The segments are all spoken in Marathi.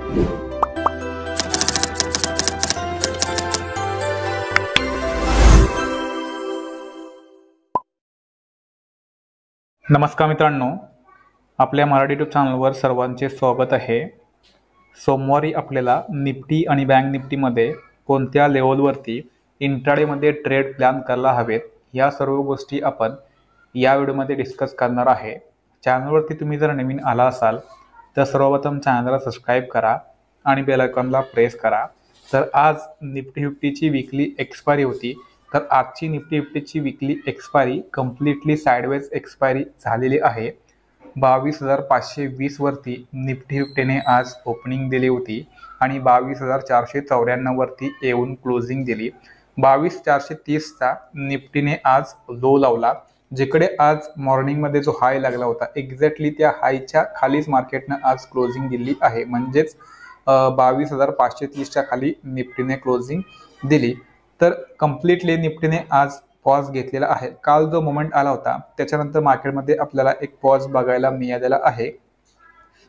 नमस्कार मित्रांनो, आपल्या मराठी यूट्यूब चॅनलवर सर्वांचे स्वागत आहे। सोमवारी आपल्याला निफ्टी आणि बँक निफ्टीमध्ये कोणत्या लेवलवरती इंट्राडेमध्ये ट्रेड प्लॅन करायला हवेत या सर्व गोष्टी आपण या व्हिडिओमध्ये डिस्कस करणार आहे। चॅनलवरती तुम्ही जर नवीन आला असाल तर सर्वप्रथम चॅनलला सबस्क्राईब करा आणि बेल आयकॉनला प्रेस करा। तर आज निफ्टी 50ची वीकली एक्सपायरी होती, तर आजची निफ्टी 50ची weekly expiry completely sideways expiry झालेली आहे। 22,520 वरती निफ्टी 50ने आज ओपनिंग दिली होती आणि 22,494 वरती येऊन क्लोजिंग दिली। 22,430 चा निफ्टीने आज लो लावला, जिकडे आज मॉर्निंग मध्ये जो हाय लागला होता एक्झॅक्टली त्या हायच्या खालीच मार्केटने आज क्लोजिंग दिली आहे, म्हणजेच 22,530 च्या खाली निफ्टीने क्लोजिंग दिली। तर कम्प्लिटली निफ्टीने आज पॉज घेतलेला आहे। काल जो मोमेंट आला होता त्याच्यानंतर मार्केटमध्ये आपल्याला एक पॉज बघायला मिळालेला आहे।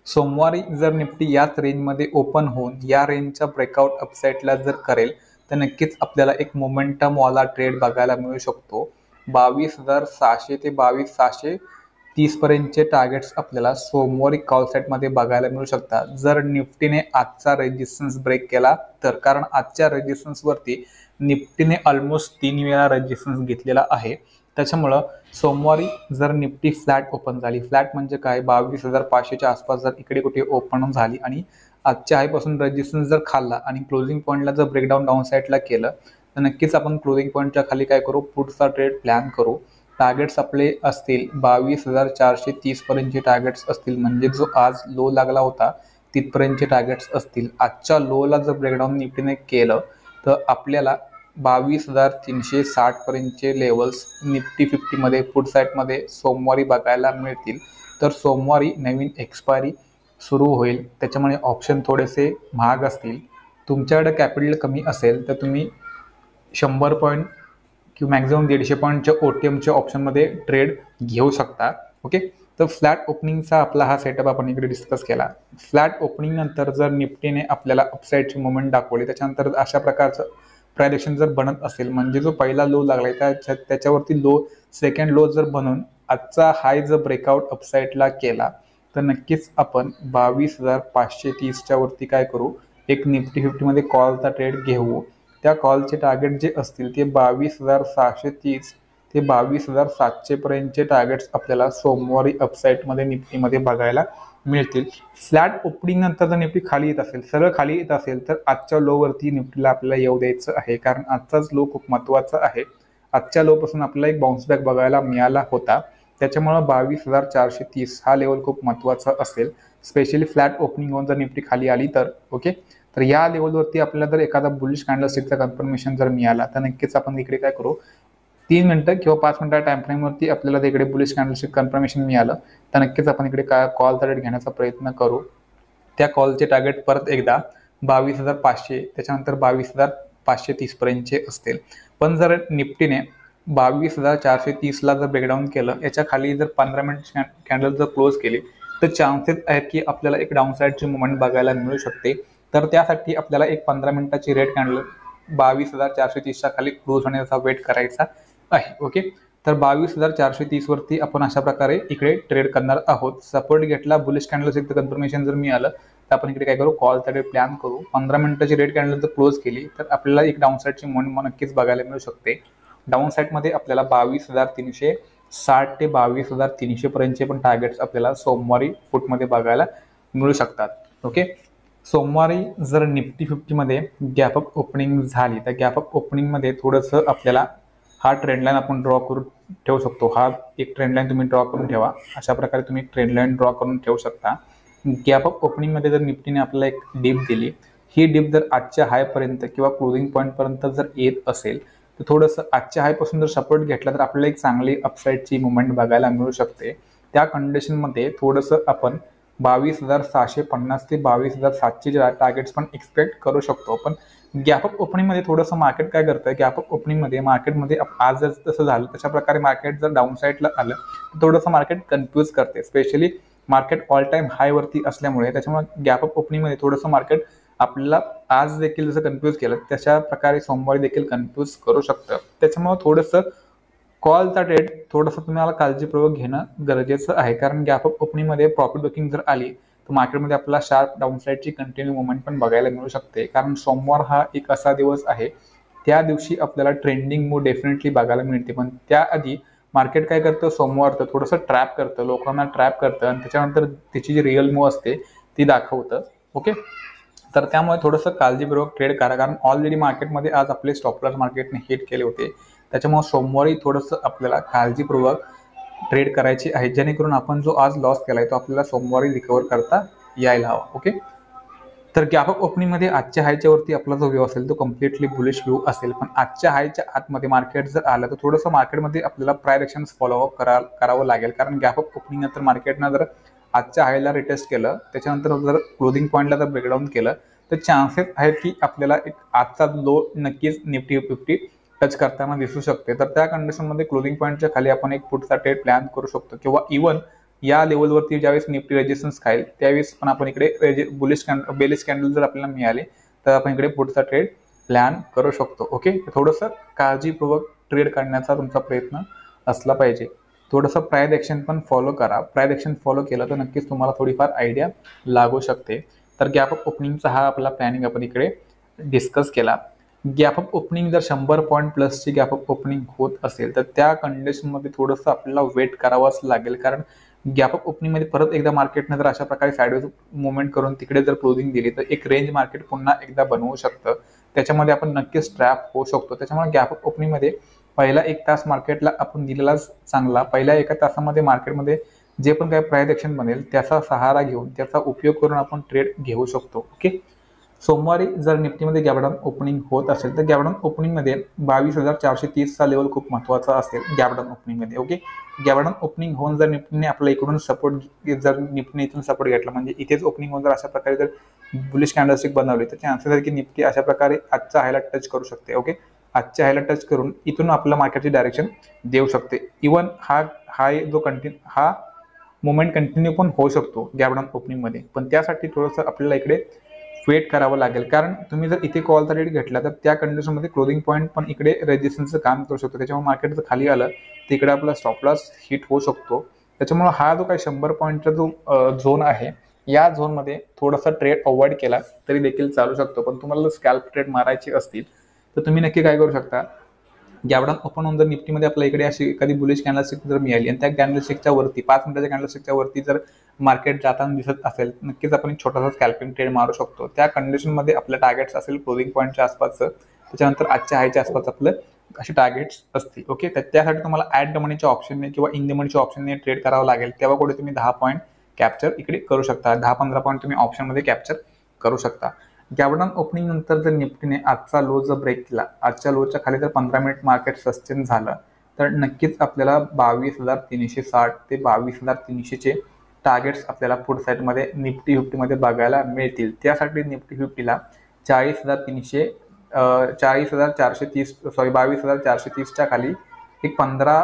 सोमवारी जर निफ्टी याच रेंजमध्ये ओपन होऊन या रेंजच्या ब्रेकआउट अपसाइडला जर करेल तर नक्कीच आपल्याला एक मोमेंटम वाला ट्रेड बघायला मिळू शकतो। 22,600 ते 22,630 पर्यंतचे टार्गेट्स आपल्याला सोमवारी कॉल सेटमध्ये बघायला मिळू शकतात जर निफ्टीने आजचा रेजिस्टन्स ब्रेक केला तर, कारण आजच्या रेजिस्टन्स वरती निफ्टीने ऑलमोस्ट 3 वेळा रेजिस्टन्स घेतलेला आहे। त्याच्यामुळं सोमवारी जर निफ्टी फ्लॅट ओपन झाली, फ्लॅट म्हणजे काय, 22,500च्या आसपास जर इकडे कुठे ओपन झाली आणि आजच्या हायपासून रेजिस्टन्स जर खाल्ला आणि क्लोजिंग पॉईंटला जर ब्रेकडाऊन डाऊन साईडला केलं तर नक्कीच आपण क्लोजिंग पॉईंटच्या खाली काय करू, पुढचा ट्रेड प्लॅन करू। टार्गेट्स आपले असतील 22,430 पर्यंतचे टार्गेट्स असतील, म्हणजे जो आज लो लागला होता तिथपर्यंतचे टार्गेट्स असतील। आजच्या लोला जर ब्रेकडाऊन निफ्टीने केलं तर आपल्याला 22,360 पर्यंतचे लेवल्स निफ्टी 50 मध्ये फुट साईडमध्ये सोमवारी बघायला मिळतील। तर सोमवारी नवीन एक्सपायरी सुरू होईल, त्याच्यामुळे ऑप्शन थोडेसे महाग असतील। तुमच्याकडे कॅपिटल कमी असेल तर तुम्ही 100 पॉईंट किंवा मॅक्झिमम 150 पॉईंटच्या OTMच्या ऑप्शनमध्ये ट्रेड घेऊ शकता। ओके, तर फ्लॅट ओपनिंगचा आपला हा सेटअप आपण इकडे डिस्कस केला। फ्लॅट ओपनिंग नंतर जर निफ्टीने आपल्याला अपसाइडची मुवमेंट दाखवली, त्याच्यानंतर अशा प्रकारचं प्रायडिक्शन जर बनत असेल, म्हणजे जो पहिला लो लागलाय त्याच्यावरती लो, सेकंड लो जर बनून आजचा हाय जर ब्रेकआउट अपसाइडला केला तर नक्कीच आपण 22,530 च्या वरती काय करू, एक निफ्टी 50 मध्ये कॉलचा ट्रेड घेऊ। त्या कॉलचे टार्गेट जे असतील ते 22,630 ते 22,700 पर्यंतचे टार्गेट्स आपल्याला सोमवारी अपसाइड मध्ये निफ्टीमध्ये बघायला मिळतील। फ्लॅट ओपनिंग नंतर जर निफ्टी खाली येत असेल, सरळ खाली येत असेल तर आजच्या लो वरती निफ्टीला आपल्याला येऊ द्यायचं आहे, कारण आजचाच लो खूप महत्त्वाचा आहे। आजच्या लो पासून आपल्याला एक बाउन्स बॅक बघायला मिळाला होता, त्याच्यामुळे 22,430 हा लेवल खूप महत्त्वाचा असेल, स्पेशली फ्लॅट ओपनिंग होऊन जर निफ्टी खाली आली तर। ओके, तर या लेवलवरती आपल्याला जर एखादा बुलिश कॅन्डलस्टिकचा कन्फर्मेशन जर मिळाला तर नक्कीच आपण इकडे काय करू, 3 मिनिटं किंवा 5 मिनिटा टाइम फ्रेम वरती आपल्याला इकडे बुलिश कॅन्डलस्टिक कन्फर्मेशन मिळालं तर नक्कीच आपण इकडे काय कॉल टार्गेट घेण्याचा प्रयत्न करू। त्या कॉलचे टार्गेट परत एकदा 22,500 त्याच्यानंतर 22,530 पर्यंतचे असतील। पण जर निफ्टीने 22,430 ला जर ब्रेकडाऊन केलं, याच्या खाली जर 15 मिनिट कॅन्डल जर क्लोज केली तर चान्सेस आहेत की आपल्याला एक डाऊन साईडची मुवमेंट बघायला मिळू शकते। तर त्यासाठी आपल्याला एक 15 मिनिटाची रेड कॅन्डल 22,430 च्या खाली क्लोज होण्याचा वेट करायचा आहे। ओके, तर 22,430 वरती आपण अशा प्रकारे इकडे ट्रेड करणार आहोत। सपोर्ट घेतला, बुलिश कॅन्डलस्टिक कन्फर्मेशन जर मिळालं तर आपण इकडे काय करू, कॉल ट्रेड प्लॅन करू। 15 मिनिटाची रेड कॅन्डल जर क्लोज केली तर आपल्याला एक डाऊन साईडची मुवमेंट नक्कीच बघायला मिळू शकते। डाऊन साईड मध्ये आपल्याला 22,360 ते 22,300 पर्यंतचे पण टार्गेट्स आपल्याला सोमवारी फुटमध्ये बघायला मिळू शकतात। ओके, सोमवारी जर निफ्टी 50 मध्ये गॅप अप ओपनिंग झाली तर गॅप अप ओपनिंग मध्ये थोडंसं आपल्याला हा ट्रेंड लाईन आपण ड्रॉ करून ठेवू शकतो। हा एक ट्रेंड लाईन तुम्ही ड्रॉ करून ठेवा, अशा प्रकारे तुम्ही ट्रेंड लाईन ड्रॉ करून ठेवू शकता। गॅप अप ओपनिंग मध्ये जर निफ्टीने आपल्याला एक डिप दिली, ही डिप जर आजच्या हाय पर्यंत किंवा क्लोजिंग पॉईंट पर्यंत जर येत असेल तर थोडंसं आजच्या हाय पासून जर सपोर्ट घेतला तर आपल्याला एक चांगली अपसाइडची मुवमेंट बघायला मिळू शकते। त्या कंडिशन मध्ये थोडंसं आपण 22,650 ते 22,700 टार्गेट्स पण एक्सपेक्ट करू शकतो। पण गॅप अप ओपनिंग मध्ये थोडंसं मार्केट काय करतं, गॅप अप ओपनिंग मध्ये मार्केटमध्ये आज जर तसं झालं तशा प्रकारे मार्केट जर डाऊन साईडला आलं तर थोडंसं मार्केट कन्फ्यूज करते, स्पेशली मार्केट ऑल टाइम हाय वरती असल्यामुळे त्याच्यामुळे गॅप अप ओपनिंगमध्ये थोडंसं मार्केट आपल्याला आज देखील जसं कन्फ्यूज केलं तशा प्रकारे सोमवारी देखील कन्फ्यूज करू शकतं. त्याच्यामुळे थोडंसं कॉलचा ट्रेड थोडंसं तुम्हाला काळजीपूर्वक घेणं गरजेचं आहे, कारण गॅप अप ओपनिंगमध्ये प्रॉफिट बुकिंग जर आली तर मार्केटमध्ये आपल्याला शार्प डाऊनसाईडची कंटिन्यू मुवमेंट पण बघायला मिळू शकते, कारण सोमवार हा एक असा दिवस आहे त्या दिवशी आपल्याला ट्रेंडिंग मूव डेफिनेटली बघायला मिळते. पण त्याआधी मार्केट काय करतं, सोमवार तर थोडंसं ट्रॅप करतं, लोकांना ट्रॅप करतं आणि त्याच्यानंतर त्याची जी रिअल मूव असते ती दाखवतं. ओके, तर त्यामुळे थोडंसं काळजीपूर्वक ट्रेड करा, कारण ऑलरेडी मार्केटमध्ये आज आपले स्टॉप लॉस मार्केटने हिट केले होते. त्याच्यामुळे सोमवारी थोडंसं आपल्याला काळजीपूर्वक ट्रेड करायची आहे, जेणेकरून आपण जो आज लॉस केलाय तो आपल्याला सोमवारी रिकवर करता यायला हवा. ओके, तर गॅप अप ओपनिंगमध्ये आजच्या हायच्या वरती आपला जो व्यू असेल तो कम्प्लिटली बुलिश व्यू असेल, पण आजच्या हायच्या आतमध्ये मार्केट जर आलं तर थोडंसं मार्केटमध्ये आपल्याला प्रायर ॲक्शन्स फॉलोअप करावं लागेल, कारण गॅप अप ओपनिंग नंतर मार्केटनं जर आजच्या हायला रिटेस्ट केलं, त्याच्यानंतर जर क्लोजिंग पॉईंटला जर ब्रेकडाऊन केलं तर चान्सेस आहेत की आपल्याला एक आजचा लो नक्कीच निफ्टी 50 टच करताना दिसू शकते. तर त्या कंडिशनमध्ये क्लोजिंग पॉईंटच्या खाली आपण एक पुढचा ट्रेड प्लॅन करू शकतो, किंवा इव्हन या लेवलवरती ज्यावेळेस निफ्टी रेजिस्टन्स खाईल त्यावेळेस पण आपण इकडे बेलिश कॅन्डल जर आपल्याला मिळाले तर आपण इकडे पुढचा ट्रेड प्लॅन करू शकतो. ओके, थोडंसं काळजीपूर्वक ट्रेड करण्याचा तुमचा प्रयत्न असला पाहिजे. थोडंसं प्राइस ॲक्शन पण फॉलो करा. प्राइस ॲक्शन फॉलो केलं तर नक्कीच तुम्हाला थोडीफार आयडिया लागू शकते. तर गॅप अप ओपनिंगचा हा आपला प्लॅनिंग आपण इकडे डिस्कस केला. गॅप अप ओपनिंग जर 100 पॉईंट प्लसची गॅप अप ओपनिंग होत असेल तर त्या कंडिशनमध्ये थोडंसं आपल्याला वेट करावंच लागेल, कारण गॅप अप ओपनिंगमध्ये परत एकदा मार्केटनं जर अशा प्रकारे साईडवेज मुवमेंट करून तिकडे जर क्लोजिंग दिली तर एक रेंज मार्केट पुन्हा एकदा बनवू शकतं, त्याच्यामध्ये आपण नक्कीच ट्रॅप होऊ शकतो. त्याच्यामुळे गॅप अप ओपनिंगमध्ये पहिला 1 तास मार्केटला आपण दिलेलाच चांगला. पहिल्या 1 तासामध्ये मार्केटमध्ये जे पण काही प्राइस ॲक्शन बनेल त्याचा सहारा घेऊन त्याचा उपयोग करून आपण ट्रेड घेऊ शकतो. ओके, सोमवारी जर निफ्टीमध्ये गॅपडाऊन ओपनिंग होत असेल तर गॅपडाऊन ओपनिंगमध्ये 22,430चा लेवल खूप महत्त्वाचा असेल गॅपडाऊन ओपनिंगमध्ये. ओके, गॅपडाऊन ओपनिंग होऊन जर निफ्टीने आपल्या इकडून सपोर्ट जर निफ्टीने इथून सपोर्ट घेतला, म्हणजे इथेच ओपनिंग होऊन जर अशा प्रकारे जर बुलिश कॅन्डलस्टिक बनवली तर चान्सेस आहे की निफ्टी अशा प्रकारे आजच्या हायला टच करू शकते. ओके, आजच्या हायला टच करून इथून आपल्या मार्केटची डायरेक्शन देऊ शकते. इव्हन हा मुवमेंट कंटिन्यू पण होऊ शकतो गॅपडाऊन ओपनिंगमध्ये, पण त्यासाठी थोडंसं आपल्याला इकडे वेट करावं लागेल, कारण तुम्ही जर इथे कॉलचा रेट घेतला तर त्या कंडिशनमध्ये क्लोजिंग पॉईंट पण इकडे रेजिस्टन्सचं काम करू शकतो. त्याच्यामुळे मार्केट जर खाली आलं तर इकडे आपला स्टॉप लॉस हिट होऊ शकतो. त्याच्यामुळे हा जो काही 100 पॉईंटचा जो झोन आहे या झोनमध्ये थोडासा ट्रेड अवॉइड केला तरी देखील चालू शकतो. पण तुम्हाला जर स्कॅल्प ट्रेड मारायचे असतील तर तुम्ही नक्की काय करू शकता, गॅपडाऊन ओपन होऊन जर निफ्टीमध्ये आपल्या इकडे अशी एखादी बुलिश कॅन्डलस्टिक जर मिळाली आणि त्या कॅन्डलस्टिकच्या वरती 5 मिनिटाच्या कॅन्डलस्टिकच्या वरती जर मार्केट जाताना दिसत असेल नक्कीच आपण एक छोटासा स्कॅल्पिंग ट्रेड मारू शकतो. त्या कंडिशनमध्ये आपलं टार्गेट्स असेल क्लोजिंग पॉईंटच्या आसपासचं, त्याच्यानंतर आजच्या हायच्या आसपास आपलं असे टार्गेट्स असतील. ओके, तर त्यासाठी तुम्हाला ॲट द मनीच्या ऑप्शनने किंवा इन द मनीच्या ऑप्शनने ट्रेड करावं लागेल, तेव्हा कुठे तुम्ही 10 पॉईंट कॅप्चर इकडे करू शकता. 10-15 पॉईंट तुम्ही ऑप्शनमध्ये कॅप्चर करू शकता. गॅपडाऊन ओपनिंग नंतर जर निफ्टीने आजचा लो जर ब्रेक केला, आजच्या लोच्या खाली जर 15 मिनिट मार्केट सस्टेन झालं तर नक्कीच आपल्याला 22,360 ते 22,300चे टार्गेट्स आपल्याला पुढ साईडमध्ये निफ्टी 50मध्ये बघायला मिळतील. त्यासाठी निफ्टी 50ला 22,430च्या खाली एक 15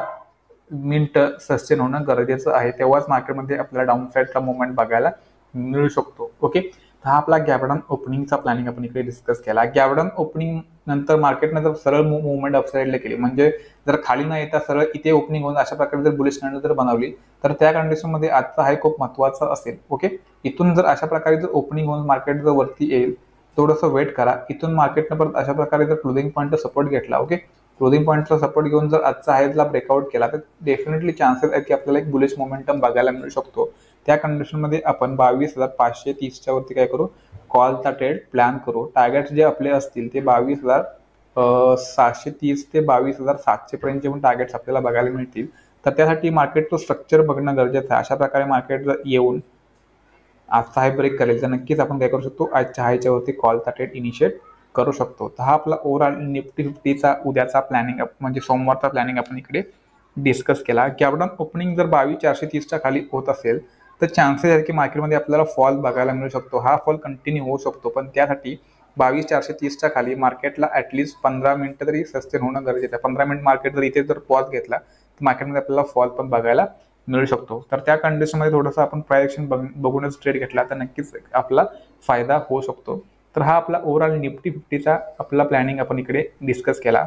मिनिटं सस्टेन होणं गरजेचं आहे, तेव्हाच मार्केटमध्ये आपल्याला डाऊन साईडचा मुवमेंट बघायला मिळू शकतो. ओके, हा आपला गॅपडाऊन ओपनिंगचा प्लॅनिंग आपण इकडे डिस्कस केला. गॅपडाऊन ओपनिंग नंतर मार्केटनं जर सरळ मुवमेंट अपसाईडला केली, म्हणजे जर खाली न येता सरळ इथे ओपनिंग होऊन अशा प्रकारे जर बुलिश कॅन्डल जर बनवली तर त्या कंडिशनमध्ये आजचा हाय खूप महत्त्वाचा असेल. ओके, इथून जर अशा प्रकारे जर ओपनिंग होऊन मार्केट जर वरती येईल थोडंसं वेट करा. इथून मार्केटनं परत अशा प्रकारे जर क्लोजिंग पॉईंटचा सपोर्ट घेतला, ओके, क्लोजिंग पॉईंटचा सपोर्ट घेऊन जर आजचा हायला ब्रेकआउट केला तर डेफिनेटली चान्सेस आहेत की आपल्याला एक बुलिश मोमेंटम बघायला मिळू शकतो. त्या कंडिशनमध्ये आपण 22,530च्या वरती काय करू, कॉलचा ट्रेड प्लॅन करू. टार्गेट्स जे आपले असतील ते 22,730 ते 22,700 पर्यंतचे पण टार्गेट्स आपल्याला बघायला मिळतील. तर त्यासाठी मार्केटचं स्ट्रक्चर बघणं गरजेचं आहे. अशा प्रकारे मार्केट जर येऊन आजचा हाय ब्रेक करेल तर नक्कीच आपण काय करू शकतो, आजच्या हायच्या वरती कॉलचा ट्रेड इनिशिएट करू शकतो. तर हा आपला ओव्हरऑल निफ्टी 50चा उद्याचा प्लॅनिंग म्हणजे सोमवारचा प्लॅनिंग आपण इकडे डिस्कस केला. गॅपडाऊन ओपनिंग जर 22,430च्या खाली होत असेल तर चान्सेस आहेत की मार्केटमध्ये आपल्याला फॉल बघायला मिळू शकतो. हा फॉल कंटिन्यू होऊ शकतो, पण त्यासाठी 22,430च्या खाली मार्केटला ॲटलिस्ट 15 मिनिटं तरी सस्टेन होणं गरजेचं आहे. 15 मिनिट मार्केट जर इथे जर पॉज घेतला तर मार्केटमध्ये आपल्याला फॉल पण बघायला मिळू शकतो. तर त्या कंडिशनमध्ये थोडंसं आपण प्राइस बघूनच ट्रेड घेतला तर नक्कीच आपला फायदा होऊ शकतो. तर हा आपला ओव्हरऑल निफ्टी 50चा आपला प्लॅनिंग आपण इकडे डिस्कस केला.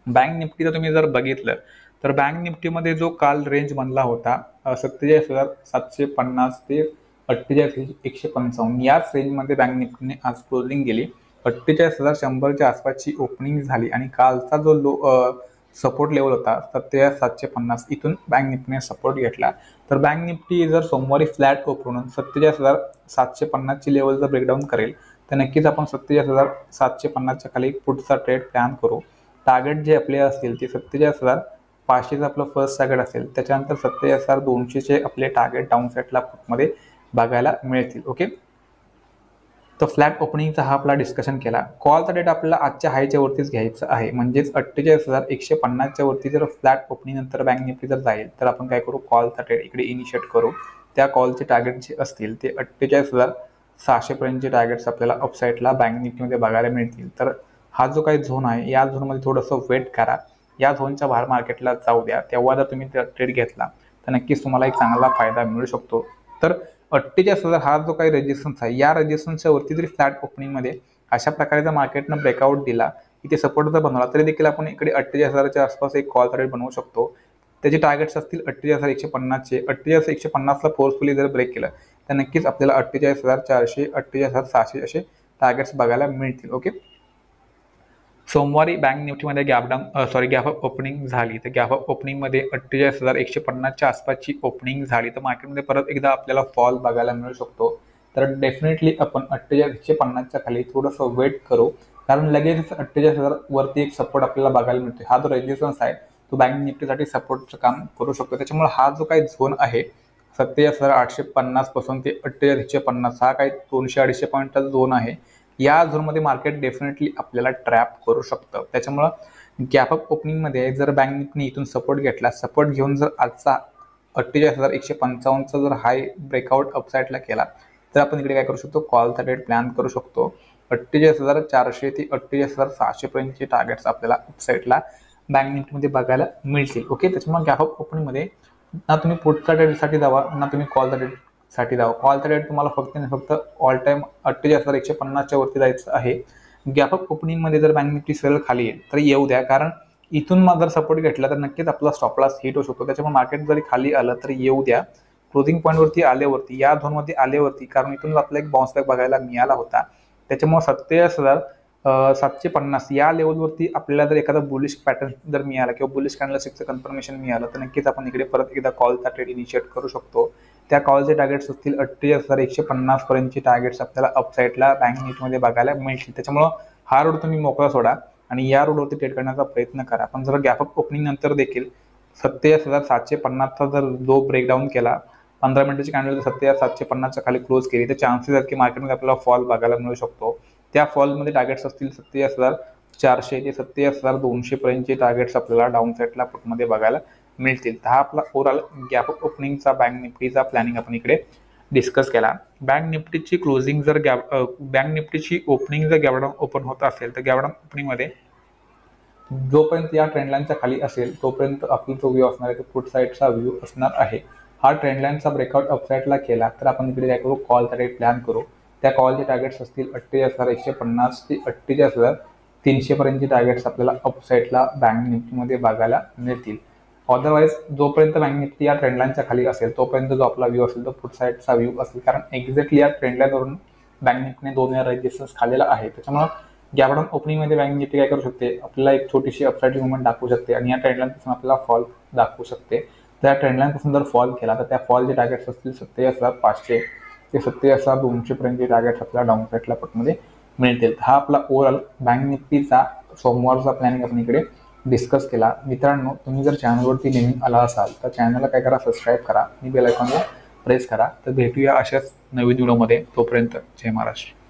बँक निफ्टीचं तुम्ही जर बघितलं तर बँक निफ्टीमध्ये जो काल रेंज बनला होता 47,750 ते 48,155 याच रेंजमध्ये बँक निफ्टीने आज क्लोजिंग गेली. 48,100च्या आसपासची ओपनिंग झाली आणि कालचा जो सपोर्ट लेवल होता 47,750 इथून बँक निफ्टीने सपोर्ट घेतला. तर बँक निफ्टी जर सोमवारी फ्लॅट ओपन होऊन 47,750ची लेवल जर ब्रेकडाऊन करेल तर नक्कीच आपण 47,750च्या खाली पुढचा ट्रेड प्लॅन करू. टार्गेट जे आपले असतील ते 47,500चं आपलं फर्स्ट टार्गेट असेल. त्याच्यानंतर 47,200चे आपले टार्गेट डाऊन साईडला मध्ये बघायला मिळतील. ओके, तर फ्लॅट ओपनिंगचा हा आपला डिस्कशन केला. कॉलचा डेट आपल्याला आजच्या हायच्या वरतीच घ्यायचं आहे, म्हणजेच 48,150च्या वरती जर फ्लॅट ओपनिंग नंतर बँक निफ्टी जर जाईल तर आपण काय करू, कॉलचा ट्रेड इकडे इनिशिएट करू. त्या कॉलचे टार्गेट जे असतील ते 48,600 पर्यंतचे टार्गेट्स आपल्याला अपसाईडला बँक निफ्टीमध्ये बघायला मिळतील. तर हा जो काही झोन आहे या झोनमध्ये थोडंसं वेट करा, या झोनच्या बाहेर मार्केटला जाऊ द्या. तेव्हा जर तुम्ही ट्रेड घेतला तर नक्कीच तुम्हाला एक चांगला फायदा मिळू शकतो. तर 48,000 हा जो काही रेजिस्टन्स आहे या रेजिस्टन्सच्या वरती जरी फ्लॅट ओपनिंगमध्ये अशा प्रकारे जर मार्केटनं ब्रेकआउट दिला, इथे सपोर्ट जर बनवला तरी देखील आपण इकडे 48,000च्या आसपास एक कॉल रेट बनवू शकतो. त्याचे टार्गेट्स असतील 48,150चे. 48,150ला फोर्सफुली जर ब्रेक केलं तर नक्कीच आपल्याला 48,400 48,600 असे टार्गेट्स बघायला मिळतील. ओके, सोमवारी बँक निफ्टीमध्ये गॅप अप ओपनिंग झाली. तर गॅप अप ओपनिंगमध्ये 48,150च्या आसपासची ओपनिंग झाली तर मार्केटमध्ये परत एकदा आपल्याला फॉल बघायला मिळू शकतो. तर डेफिनेटली आपण 48,150च्या खाली थोडंसं वेट करू, कारण लगेच 48,000 वरती एक सपोर्ट आपल्याला बघायला मिळतो. हा जो रेजिस्टन्स आहे तो बँक निफ्टीसाठी सपोर्टचं काम करू शकतो. त्याच्यामुळे हा जो काही झोन आहे 47,850 पासून ते 48,150 हा काही 200-250 पॉईंटचा झोन आहे. या झोनमध्ये मार्केट डेफिनेटली आपल्याला ट्रॅप करू शकतं. त्याच्यामुळं गॅप अप ओपनिंगमध्ये जर बँक निफ्टीने इथून सपोर्ट घेतला, सपोर्ट घेऊन जर आजचा 48,155चा जर हाय ब्रेकआउट अपसाईडला केला तर आपण इकडे काय करू शकतो, कॉलचा ट्रेड प्लॅन करू शकतो. 48,400 ते 48,600 पर्यंतचे टार्गेट्स आपल्याला अपसाईडला बँक निफ्टीमध्ये बघायला मिळतील. ओके, त्याच्यामुळे गॅप अप ओपनिंगमध्ये ना तुम्ही पुटचा ट्रेडसाठी जावा ना तुम्ही कॉलचा ट्रेड साठी जावं. कॉलचा रेट तुम्हाला फक्त ऑल टाइम 48,150च्या वरती जायचं आहे. गॅप अप ओपनिंगमध्ये जर बँक निफ्टी सरळ खाली येईल तर येऊ द्या, कारण इथून जर सपोर्ट घेतला तर नक्कीच आपला स्टॉप लॉस हिट होऊ शकतो. त्याच्यामुळे मार्केट जरी खाली आलं तर येऊ द्या. क्लोजिंग पॉईंटवरती आल्यावरती या झोनमध्ये आल्यावरती, कारण इथून आपला एक बाउन्स बॅक बघायला मिळाला होता. त्याच्यामुळे 47,750 या लेवलवरती आपल्याला जर एखादा बुलिश पॅटर्न जर मिळाला किंवा बुलिश कॅन्डलस्टिकचं कन्फर्मेशन मिळालं तर नक्कीच आपण इकडे परत एकदा कॉलचा ट्रेड इनिशिएट करू शकतो. त्या कॉलचे टार्गेट्स असतील 48,150 पर्यंतचे टार्गेट्स आपल्याला अपसाईडला बँक निफ्टीमध्ये बघायला मिळतील. त्याच्यामुळं हा रोड तुम्ही मोकळा सोडा आणि या रोडवरती ट्रेड करण्याचा प्रयत्न करा. पण जर गॅप अप ओपनिंग नंतर देखील 47,750चा जर लो ब्रेकडाऊन केला, 15 मिनिटाची कॅन्डल 47,750च्या खाली क्लोज केली तर चान्सेस आहेत की मार्केटमध्ये आपल्याला फॉल बघायला मिळू शकतो. त्या फॉलमध्ये टार्गेट्स असतील 47,400 ते 47,200 पर्यंतचे टार्गेट्स आपल्याला डाऊन साईडला पुटमध्ये बघायला मिळतील. हा आपला ओव्हरऑल गॅप अप ओपनिंगचा बँक निफ्टीचा प्लॅनिंग आपण इकडे डिस्कस केला. बँक निफ्टीची क्लोजिंग जर बँक निफ्टीची ओपनिंग जर गॅप डाऊन ओपन होत असेल तर गॅप डाऊन ओपनिंगमध्ये जोपर्यंत या ट्रेंडलाईनच्या खाली असेल तोपर्यंत आपला जो व्ह्यू असणार आहे तो पुट साईडचा व्ह्यू असणार आहे. हा ट्रेंडलाईनचा ब्रेकआउट अपसाईडला केला तर आपण इकडे काय करू, कॉलचा रेट प्लॅन करू. त्या कॉलचे टार्गेट्स असतील 48,150 ते 48,300 पर्यंतचे टार्गेट्स आपल्याला अपसाईडला बँक निफ्टीमध्ये बघायला मिळतील. अदरवाईज जोपर्यंत बँक निफ्टी या ट्रेंडलाईनच्या खाली असेल तोपर्यंत जो आपला व्ह्यू असेल तो पुट साईडचा व्ह्यू असेल, कारण एक्झॅक्टली या ट्रेंडलाईनवरून बँक निफ्टीने 2 वेळा रेजिस्टन्स खाल्लेला आहे. त्याच्यामुळे गॅप डाऊन ओपनिंगमध्ये बँक निफ्टी काय करू शकते, आपल्याला एक छोटीशी अपसाईड मुवमेंट दाखवू शकते आणि या ट्रेंडलाईनपासून आपल्याला फॉल दाखवू शकते. त्या ट्रेंडलाईनपासून जर फॉल केला तर त्या फॉलचे टार्गेट्स असतील 47,500 ते 47,200 पर्यंतचे टार्गेट्स आपल्याला डाऊन साईडला पुटमध्ये मिळतील. हा आपला ओव्हरऑल बँक निफ्टीचा सोमवारचा प्लॅनिंग आपण इकडे डिस्कस केला. मित्रांनो, तुम्ही जर चॅनलवरती नवीन आला असाल तर चॅनलला काय करा, सबस्क्राईब करा आणि बेल आयकॉनला प्रेस करा. तर भेटूया अशाच नवीन व्हिडिओमध्ये. तोपर्यंत जय महाराष्ट्र.